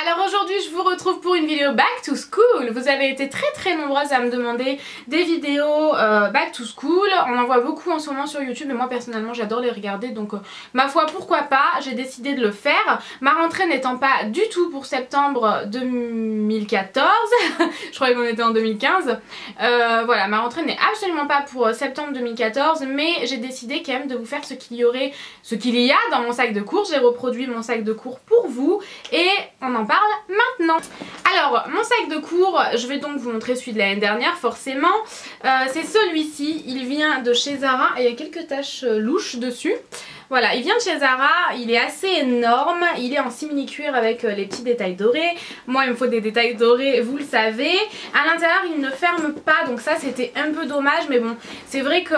Alors aujourd'hui je vous retrouve pour une vidéo back to school. Vous avez été très nombreuses à me demander des vidéos back to school. On en voit beaucoup en ce moment sur YouTube et moi personnellement j'adore les regarder, donc ma foi pourquoi pas, j'ai décidé de le faire. Ma rentrée n'étant pas du tout pour septembre 2014, je croyais qu'on était en 2015. Voilà, ma rentrée n'est absolument pas pour septembre 2014, mais j'ai décidé quand même de vous faire ce qu'il y a dans mon sac de cours. J'ai reproduit mon sac de cours pour vous et on en parle maintenant. Alors mon sac de cours, je vais donc vous montrer celui de l'année dernière forcément. C'est celui-ci, il vient de chez Zara et il y a quelques taches louches dessus. Voilà, il vient de chez Zara, il est assez énorme, il est en simili cuir avec les petits détails dorés. Moi il me faut des détails dorés, vous le savez. À l'intérieur il ne ferme pas, donc ça c'était un peu dommage, mais bon, c'est vrai que...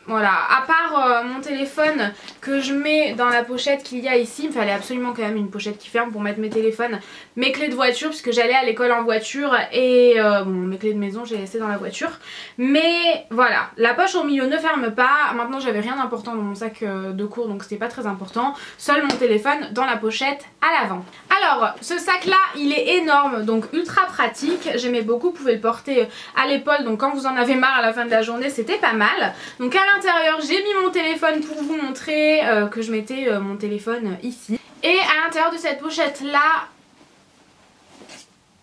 voilà, à part mon téléphone que je mets dans la pochette qu'il y a ici, il me fallait absolument quand même une pochette qui ferme pour mettre mes téléphones, mes clés de voiture puisque j'allais à l'école en voiture et bon, mes clés de maison j'ai laissé dans la voiture. Mais voilà, la poche au milieu ne ferme pas. Maintenant j'avais rien d'important dans mon sac de cours donc c'était pas très important. Seul mon téléphone dans la pochette à l'avant. Alors ce sac là il est énorme donc ultra pratique. J'aimais beaucoup, vous pouvez le porter à l'épaule donc quand vous en avez marre à la fin de la journée c'était pas mal. Donc à l'intérieur j'ai mis mon téléphone pour vous montrer que je mettais mon téléphone ici. Et à l'intérieur de cette pochette là,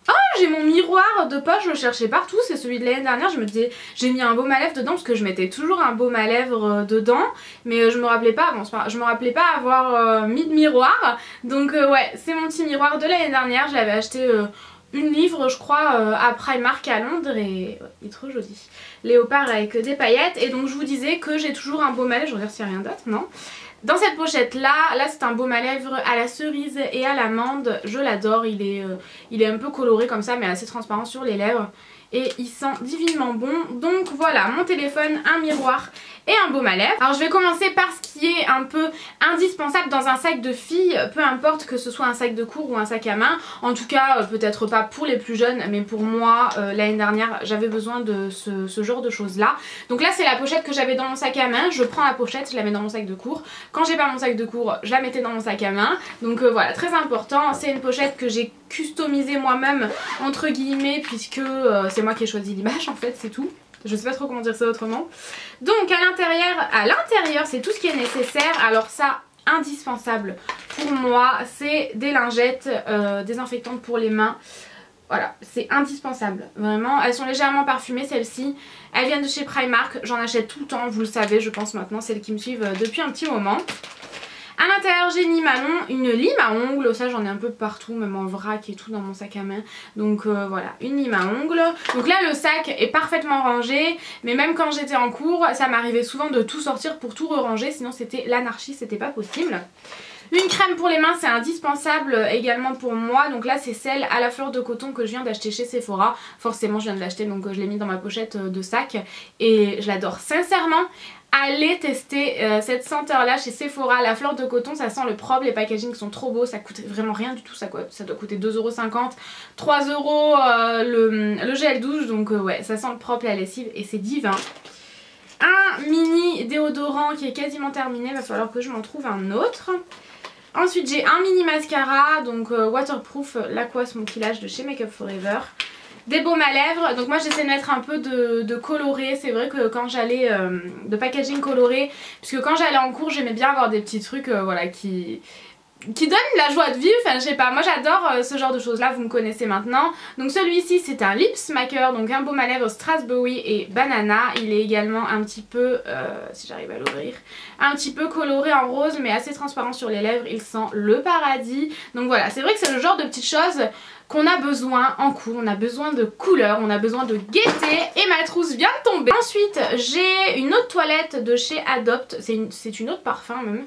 oh, j'ai mon miroir de poche, je le cherchais partout, c'est celui de l'année dernière. Je me disais, j'ai mis un baume à lèvres dedans parce que je mettais toujours un baume à lèvres dedans, mais je me rappelais pas, bon, je me rappelais pas avoir mis de miroir. Donc ouais, c'est mon petit miroir de l'année dernière, je l'avais acheté une livre je crois à Primark à Londres et ouais, il est trop joli. Léopard avec des paillettes. Et donc je vous disais que j'ai toujours un baume à lèvres, je regarde s'il n'y a rien d'autre, non. Dans cette pochette là c'est un baume à lèvres à la cerise et à l'amande, je l'adore, il est un peu coloré comme ça mais assez transparent sur les lèvres. Et il sent divinement bon. Donc voilà, mon téléphone, un miroir et un baume à lèvres. Alors je vais commencer par ce qui est un peu indispensable dans un sac de fille, peu importe que ce soit un sac de cours ou un sac à main. En tout cas peut-être pas pour les plus jeunes, mais pour moi l'année dernière j'avais besoin de ce genre de choses là. Donc là c'est la pochette que j'avais dans mon sac à main. Je prends la pochette, je la mets dans mon sac de cours. Quand j'ai pas mon sac de cours, je la mettais dans mon sac à main. Donc voilà, très important. C'est une pochette que j'ai customisée moi-même entre guillemets puisque c'est moi qui ai choisi l'image en fait, c'est tout. Je sais pas trop comment dire ça autrement. Donc à l'intérieur c'est tout ce qui est nécessaire. Alors ça, indispensable pour moi, c'est des lingettes désinfectantes pour les mains. Voilà, c'est indispensable, vraiment. Elles sont légèrement parfumées celles-ci. Elles viennent de chez Primark, j'en achète tout le temps, vous le savez je pense maintenant, celles qui me suivent depuis un petit moment. À l'intérieur j'ai une lime à ongles, ça j'en ai un peu partout, même en vrac et tout dans mon sac à main. Donc voilà, une lime à ongles. Donc là le sac est parfaitement rangé, mais même quand j'étais en cours, ça m'arrivait souvent de tout sortir pour tout re-ranger, sinon c'était l'anarchie, c'était pas possible. Une crème pour les mains, c'est indispensable également pour moi. Donc là c'est celle à la fleur de coton que je viens d'acheter chez Sephora. Forcément je viens de l'acheter donc je l'ai mis dans ma pochette de sac et je l'adore sincèrement. Allez tester cette senteur là chez Sephora, la fleur de coton, ça sent le propre, les packagings sont trop beaux, ça coûte vraiment rien du tout, ça doit coûter 2,50 €, 3 € le gel douche, donc ouais ça sent le propre, la lessive et c'est divin. Un mini déodorant qui est quasiment terminé, il va falloir que je m'en trouve un autre. Ensuite j'ai un mini mascara, donc waterproof l'Aqua Smoky Lash de chez Make Up For Ever. Des baumes à lèvres, donc moi j'essaie de mettre un peu de coloré, c'est vrai que quand j'allais, de packaging coloré, puisque quand j'allais en cours j'aimais bien avoir des petits trucs voilà qui donnent de la joie de vivre, enfin je sais pas, moi j'adore ce genre de choses là, vous me connaissez maintenant. Donc celui-ci c'est un lip smacker, donc un baume à lèvres Strasbourg et banana, il est également un petit peu, si j'arrive à l'ouvrir, un petit peu coloré en rose mais assez transparent sur les lèvres, il sent le paradis. Donc voilà, c'est vrai que c'est le genre de petites choses qu'on a besoin en cours, on a besoin de couleurs, on a besoin de gaieté et ma trousse vient de tomber. Ensuite j'ai une autre toilette de chez Adopt, c'est une autre parfum même.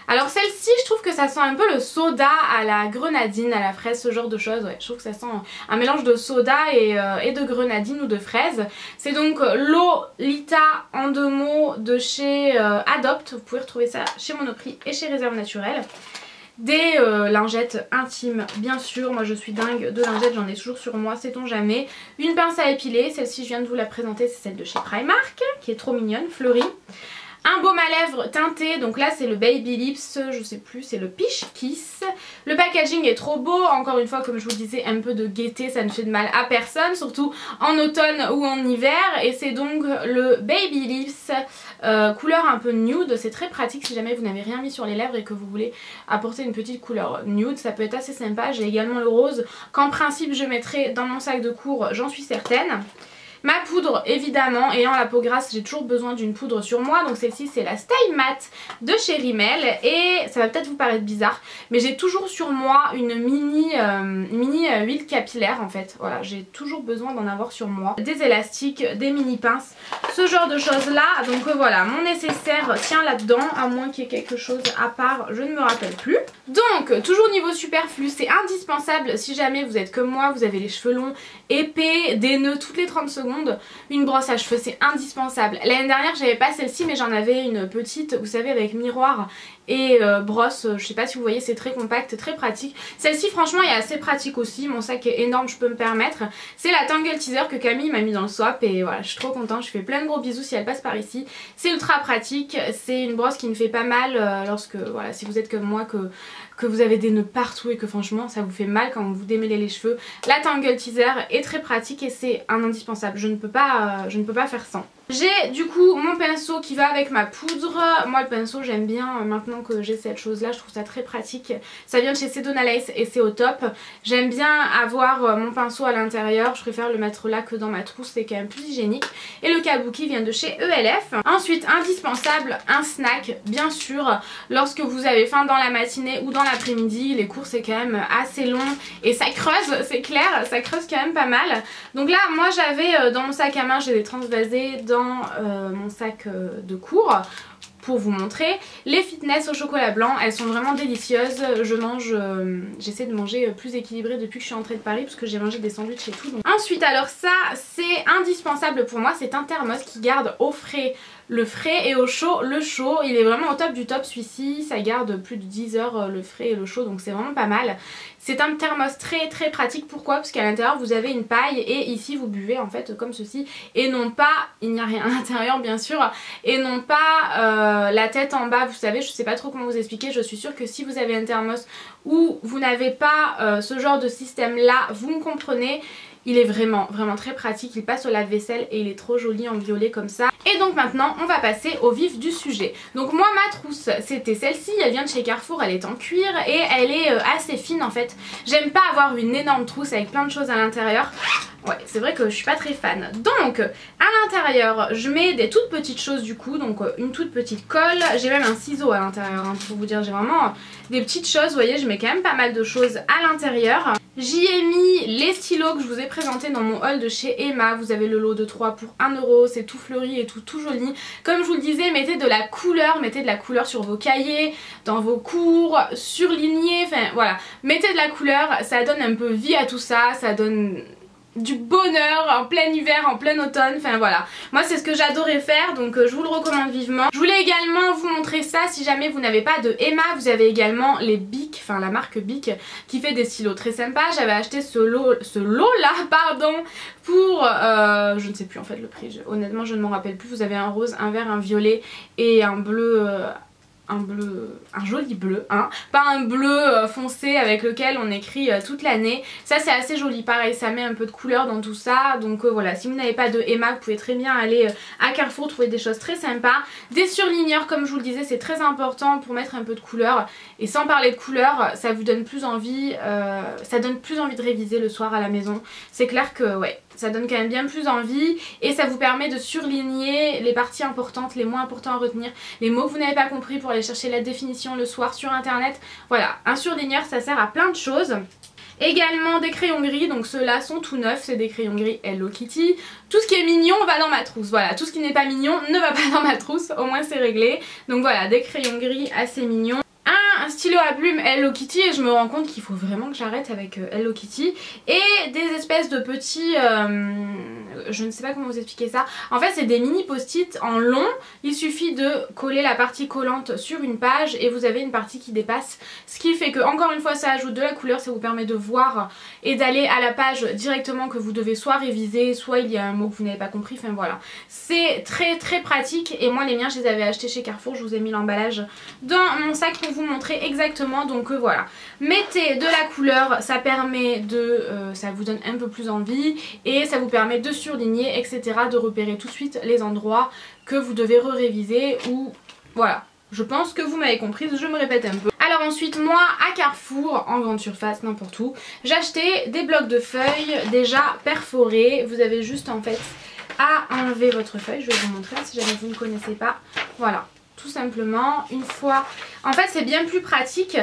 Alors celle-ci je trouve que ça sent un peu le soda à la grenadine, à la fraise, ce genre de choses, ouais, je trouve que ça sent un mélange de soda et de grenadine ou de fraise. C'est donc Lolita en 2 mots de chez Adopt, vous pouvez retrouver ça chez Monoprix et chez Réserve Naturelle. Des lingettes intimes bien sûr, moi je suis dingue de lingettes, j'en ai toujours sur moi, sait-on jamais. Une pince à épiler, celle-ci je viens de vous la présenter, c'est celle de chez Primark qui est trop mignonne, fleurie. Un baume à lèvres teinté, donc là c'est le Baby Lips, je sais plus, c'est le Peach Kiss. Le packaging est trop beau, encore une fois comme je vous disais, un peu de gaieté, ça ne fait de mal à personne, surtout en automne ou en hiver. Et c'est donc le Baby Lips, couleur un peu nude, c'est très pratique si jamais vous n'avez rien mis sur les lèvres et que vous voulez apporter une petite couleur nude, ça peut être assez sympa. J'ai également le rose qu'en principe je mettrai dans mon sac de cours, j'en suis certaine. Ma poudre évidemment, ayant la peau grasse j'ai toujours besoin d'une poudre sur moi, donc celle-ci c'est la Stay Matte de chez Rimmel et ça va peut-être vous paraître bizarre mais j'ai toujours sur moi une mini huile capillaire en fait, voilà, j'ai toujours besoin d'en avoir sur moi, des élastiques, des mini pinces, ce genre de choses là, donc voilà, mon nécessaire tient là-dedans, à moins qu'il y ait quelque chose à part, je ne me rappelle plus. Donc toujours niveau superflu, c'est indispensable si jamais vous êtes comme moi, vous avez les cheveux longs, épais, des nœuds toutes les 30 secondes, une brosse à cheveux c'est indispensable. L'année dernière j'avais pas celle-ci mais j'en avais une petite, vous savez, avec miroir et brosse, je sais pas si vous voyez, c'est très compact, très pratique. Celle-ci franchement est assez pratique aussi, mon sac est énorme, je peux me permettre. C'est la Tangle Teaser que Camille m'a mis dans le swap et voilà, je suis trop contente, je fais plein de gros bisous si elle passe par ici. C'est ultra pratique, c'est une brosse qui ne fait pas mal lorsque, voilà, si vous êtes comme moi que vous avez des nœuds partout et que franchement ça vous fait mal quand vous démêlez les cheveux. La Tangle Teaser est très pratique et c'est un indispensable, je ne peux pas faire sans. J'ai du coup mon pinceau qui va avec ma poudre. Moi le pinceau j'aime bien maintenant que j'ai cette chose là, je trouve ça très pratique. Ça vient de chez Sedona Lace et c'est au top. J'aime bien avoir mon pinceau à l'intérieur, je préfère le mettre là que dans ma trousse, c'est quand même plus hygiénique. Et le kabuki vient de chez ELF. Ensuite indispensable, un snack bien sûr. Lorsque vous avez faim dans la matinée ou dans l'après-midi, les cours c'est quand même assez long et ça creuse, c'est clair, ça creuse quand même pas mal. Donc là moi j'avais dans mon sac à main, j'ai des transvasés dans mon sac de cours pour vous montrer. Les Fitness au chocolat blanc, elles sont vraiment délicieuses. J'essaie de manger plus équilibré depuis que je suis entrée de Paris parce que j'ai mangé des sandwichs et tout. Donc. Ensuite alors ça c'est indispensable pour moi, c'est un thermos qui garde au frais le frais et au chaud le chaud. Il est vraiment au top du top celui-ci, ça garde plus de 10 heures le frais et le chaud donc c'est vraiment pas mal. C'est un thermos très très pratique, pourquoi? Parce qu'à l'intérieur vous avez une paille et ici vous buvez en fait comme ceci et non pas, il n'y a rien à l'intérieur bien sûr, et non pas la tête en bas, vous savez, je sais pas trop comment vous expliquer, je suis sûre que si vous avez un thermos où vous n'avez pas ce genre de système là, vous me comprenez. Il est vraiment très pratique, il passe au lave-vaisselle et il est trop joli en violet comme ça. Et donc maintenant on va passer au vif du sujet. Donc moi ma trousse c'était celle-ci, elle vient de chez Carrefour, elle est en cuir et elle est assez fine en fait. J'aime pas avoir une énorme trousse avec plein de choses à l'intérieur. Ouais, c'est vrai que je suis pas très fan. Donc à l'intérieur je mets des toutes petites choses du coup, donc une toute petite colle, j'ai même un ciseau à l'intérieur hein, pour vous dire, j'ai vraiment des petites choses, vous voyez, je mets quand même pas mal de choses à l'intérieur. J'y ai mis les stylos que je vous ai présentés dans mon haul de chez Emma, vous avez le lot de 3 pour 1 €, c'est tout fleuri et tout joli. Comme je vous le disais, mettez de la couleur sur vos cahiers, dans vos cours, surlignez, enfin voilà. Mettez de la couleur, ça donne un peu vie à tout ça, ça donne du bonheur en plein hiver, en plein automne, enfin voilà. Moi c'est ce que j'adorais faire donc je vous le recommande vivement. Je voulais également vous montrer ça si jamais vous n'avez pas de Emma, vous avez également les Bic, enfin la marque Bic qui fait des stylos très sympas. J'avais acheté ce lot là pardon pour je ne sais plus en fait le prix, honnêtement je ne m'en rappelle plus. Vous avez un rose, un vert, un violet et un bleu un joli bleu, hein, pas un bleu foncé avec lequel on écrit toute l'année. Ça c'est assez joli, pareil ça met un peu de couleur dans tout ça, donc voilà, si vous n'avez pas de Emma vous pouvez très bien aller à Carrefour trouver des choses très sympas. Des surligneurs comme je vous le disais c'est très important pour mettre un peu de couleur, et sans parler de couleur ça vous donne plus envie, ça donne plus envie de réviser le soir à la maison. C'est clair que ouais, ça donne quand même bien plus envie et ça vous permet de surligner les parties importantes, les moins importants à retenir, les mots que vous n'avez pas compris pour aller chercher la définition le soir sur internet. Voilà, un surligneur ça sert à plein de choses. Également des crayons gris, donc ceux-là sont tout neufs, c'est des crayons gris Hello Kitty. Tout ce qui est mignon va dans ma trousse, voilà, tout ce qui n'est pas mignon ne va pas dans ma trousse, au moins c'est réglé. Donc voilà, des crayons gris assez mignons. Un un stylo à plumes Hello Kitty et je me rends compte qu'il faut vraiment que j'arrête avec Hello Kitty. Et des espèces de petits... je ne sais pas comment vous expliquer ça. En fait c'est des mini post-it en long. Il suffit de coller la partie collante sur une page et vous avez une partie qui dépasse. Ce qui fait que encore une fois ça ajoute de la couleur, ça vous permet de voir et d'aller à la page directement que vous devez soit réviser, soit il y a un mot que vous n'avez pas compris, enfin voilà. C'est très très pratique et moi les miens je les avais achetés chez Carrefour, je vous ai mis l'emballage dans mon sac pour vous montrer exactement. Donc voilà, mettez de la couleur, ça permet de... ça vous donne un peu plus envie et ça vous permet de surligner etc, de repérer tout de suite les endroits que vous devez réviser ou voilà. Je pense que vous m'avez comprise, je me répète un peu. Alors ensuite moi à Carrefour, en grande surface, n'importe où, j'ai acheté des blocs de feuilles déjà perforés. Vous avez juste en fait à enlever votre feuille, je vais vous montrer si jamais vous ne connaissez pas. Voilà, tout simplement une fois. En fait c'est bien plus pratique.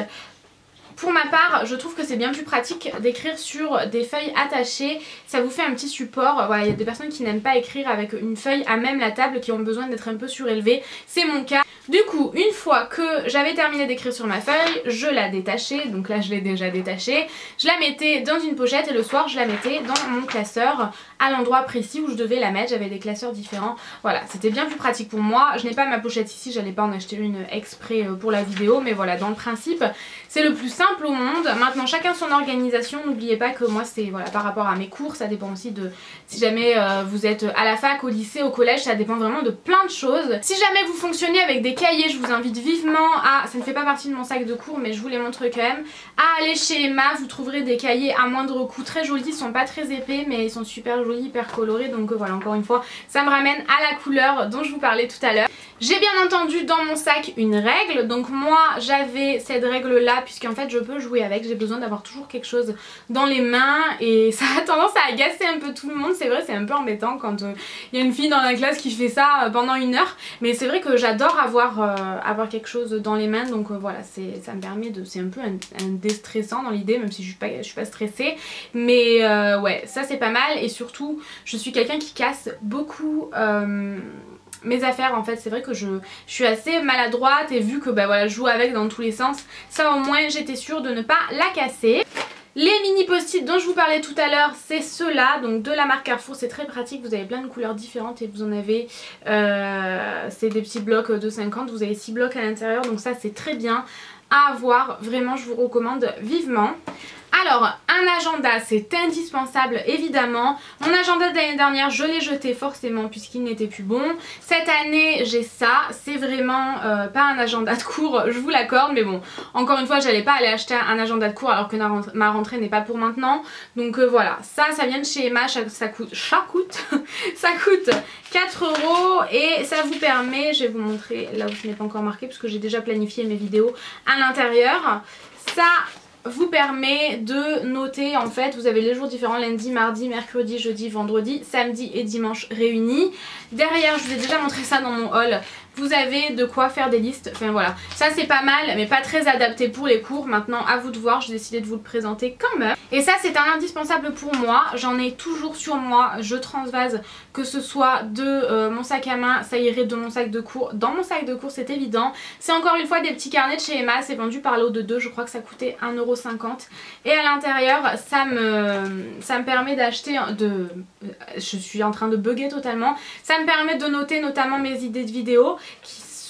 Pour ma part, je trouve que c'est bien plus pratique d'écrire sur des feuilles attachées. Ça vous fait un petit support. Voilà, il y a des personnes qui n'aiment pas écrire avec une feuille à même la table, qui ont besoin d'être un peu surélevées. C'est mon cas. Du coup, une fois que j'avais terminé d'écrire sur ma feuille, je la détachais. Donc là, je l'ai déjà détachée. Je la mettais dans une pochette et le soir, je la mettais dans mon classeur à l'endroit précis où je devais la mettre. J'avais des classeurs différents. Voilà, c'était bien plus pratique pour moi. Je n'ai pas ma pochette ici, j'allais pas en acheter une exprès pour la vidéo. Mais voilà, dans le principe, c'est le plus simple au monde. Maintenant chacun son organisation, n'oubliez pas que moi c'est voilà, par rapport à mes cours, ça dépend aussi de si jamais vous êtes à la fac, au lycée, au collège, ça dépend vraiment de plein de choses. Si jamais vous fonctionnez avec des cahiers, je vous invite vivement à, ça ne fait pas partie de mon sac de cours mais je vous les montre quand même, à aller chez Emma. Vous trouverez des cahiers à moindre coût, très jolis, ils sont pas très épais mais ils sont super jolis, hyper colorés. Donc voilà, encore une fois ça me ramène à la couleur dont je vous parlais tout à l'heure. J'ai bien entendu dans mon sac une règle, donc moi j'avais cette règle là puisqu'en fait je peux jouer avec, j'ai besoin d'avoir toujours quelque chose dans les mains et ça a tendance à agacer un peu tout le monde. C'est vrai, c'est un peu embêtant quand il y a une fille dans la classe qui fait ça pendant une heure, mais c'est vrai que j'adore avoir quelque chose dans les mains. Donc voilà, ça me permet de... c'est un peu un déstressant dans l'idée, même si je suis pas stressée, mais ouais, ça c'est pas mal. Et surtout je suis quelqu'un qui casse beaucoup mes affaires en fait. C'est vrai que je suis assez maladroite et vu que bah voilà, je joue avec dans tous les sens, ça au moins j'étais sûre de ne pas la casser. Les mini post-it dont je vous parlais tout à l'heure, c'est ceux-là, donc de la marque Carrefour. C'est très pratique, vous avez plein de couleurs différentes et vous en avez, c'est des petits blocs de 50, vous avez 6 blocs à l'intérieur, donc ça c'est très bien à avoir, vraiment je vous recommande vivement. Alors un agenda, c'est indispensable évidemment. Mon agenda de l'année dernière je l'ai jeté forcément puisqu'il n'était plus bon. Cette année j'ai ça, c'est vraiment pas un agenda de cours, je vous l'accorde, mais bon, encore une fois j'allais pas aller acheter un agenda de cours alors que ma rentrée n'est pas pour maintenant. Donc voilà, ça vient de chez Emma, ça coûte 4 € et ça vous permet, je vais vous montrer là où ce n'est pas encore marqué parce que j'ai déjà planifié mes vidéos à l'intérieur. Ça vous permet de noter en fait, vous avez les jours différents, lundi, mardi, mercredi, jeudi, vendredi, samedi et dimanche réunis. Derrière, je vous ai déjà montré ça dans mon haul, vous avez de quoi faire des listes, enfin voilà. Ça c'est pas mal mais pas très adapté pour les cours. Maintenant à vous de voir, j'ai décidé de vous le présenter quand même. Et ça c'est un indispensable pour moi, j'en ai toujours sur moi, je transvase que ce soit de mon sac à main, ça irait de mon sac de cours. Dans mon sac de cours c'est évident, c'est encore une fois des petits carnets de chez Emma, c'est vendu par lot de 2, je crois que ça coûtait 1,50 €. Et à l'intérieur ça me permet d'acheter je suis en train de bugger totalement, ça me permet de noter notamment mes idées de vidéos.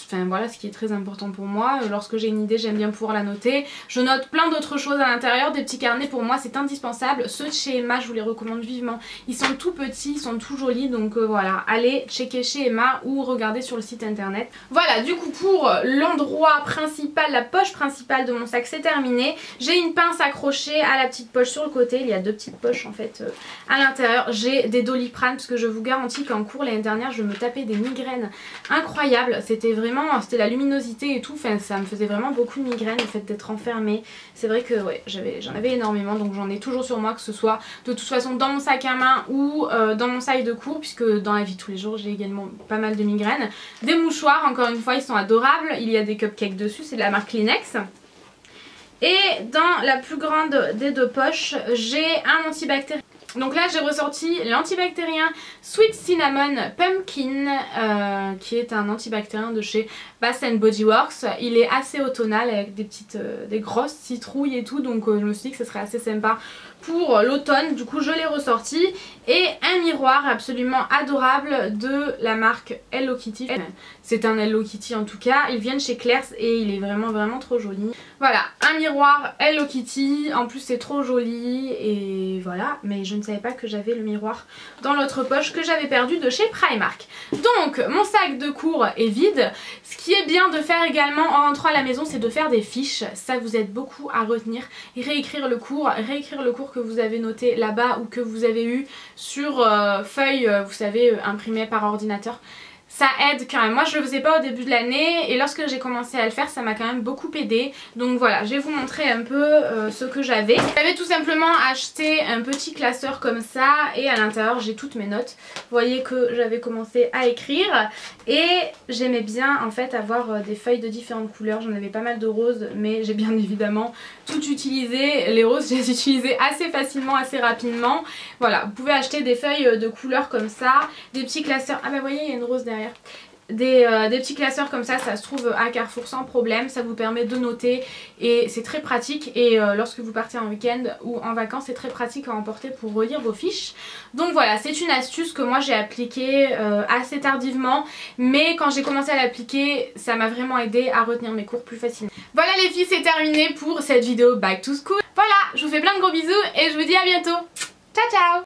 Enfin voilà, ce qui est très important pour moi, lorsque j'ai une idée j'aime bien pouvoir la noter. Je note plein d'autres choses à l'intérieur, des petits carnets pour moi c'est indispensable. Ceux de chez Emma je vous les recommande vivement, ils sont tout petits, ils sont tout jolis, donc voilà, allez checker chez Emma ou regardez sur le site internet. Voilà, du coup pour l'endroit principal, la poche principale de mon sac c'est terminé. J'ai une pince accrochée à la petite poche sur le côté, il y a 2 petites poches en fait à l'intérieur. J'ai des Doliprane parce que je vous garantis qu'en cours l'année dernière je me tapais des migraines incroyables, c'était la luminosité et tout, enfin ça me faisait vraiment beaucoup de migraines le fait d'être enfermée. C'est vrai que ouais, j'en avais énormément, donc j'en ai toujours sur moi, que ce soit de toute façon dans mon sac à main ou dans mon sac de cours, puisque dans la vie de tous les jours j'ai également pas mal de migraines. Des mouchoirs, encore une fois ils sont adorables, il y a des cupcakes dessus, c'est de la marque Kleenex. Et dans la plus grande des 2 poches j'ai un antibactérien. Donc là j'ai ressorti l'antibactérien Sweet Cinnamon Pumpkin qui est un antibactérien de chez Bath Body Works. Il est assez automnal avec des grosses citrouilles et tout, donc je me suis dit que ce serait assez sympa pour l'automne. Du coup je l'ai ressorti. Et un miroir absolument adorable de la marque Hello Kitty. C'est un Hello Kitty en tout cas. Il vient de chez Claire's et il est vraiment trop joli. Voilà, un miroir Hello Kitty. En plus c'est trop joli et voilà. Mais je ne savais pas que j'avais le miroir dans l'autre poche que j'avais perdu de chez Primark. Donc mon sac de cours est vide. Ce qui est bien de faire également en rentrant à la maison, c'est de faire des fiches. Ça vous aide beaucoup à retenir et réécrire le cours que vous avez noté là-bas ou que vous avez eu sur feuille, vous savez, imprimée par ordinateur. Ça aide quand même. Moi je le faisais pas au début de l'année et lorsque j'ai commencé à le faire ça m'a quand même beaucoup aidé. Donc voilà, je vais vous montrer un peu ce que j'avais. J'avais tout simplement acheté un petit classeur comme ça et à l'intérieur j'ai toutes mes notes. Vous voyez que j'avais commencé à écrire et j'aimais bien en fait avoir des feuilles de différentes couleurs. J'en avais pas mal de roses mais j'ai bien évidemment tout utilisé. Les roses je les utilisais assez facilement, assez rapidement. Voilà, vous pouvez acheter des feuilles de couleurs comme ça, des petits classeurs. Ah bah vous voyez il y a une rose derrière. Des petits classeurs comme ça se trouve à Carrefour sans problème, ça vous permet de noter et c'est très pratique et lorsque vous partez en week-end ou en vacances c'est très pratique à emporter pour relire vos fiches. Donc voilà, c'est une astuce que moi j'ai appliquée assez tardivement mais quand j'ai commencé à l'appliquer ça m'a vraiment aidé à retenir mes cours plus facilement. Voilà les filles, c'est terminé pour cette vidéo Back to School. Voilà, je vous fais plein de gros bisous et je vous dis à bientôt. Ciao ciao.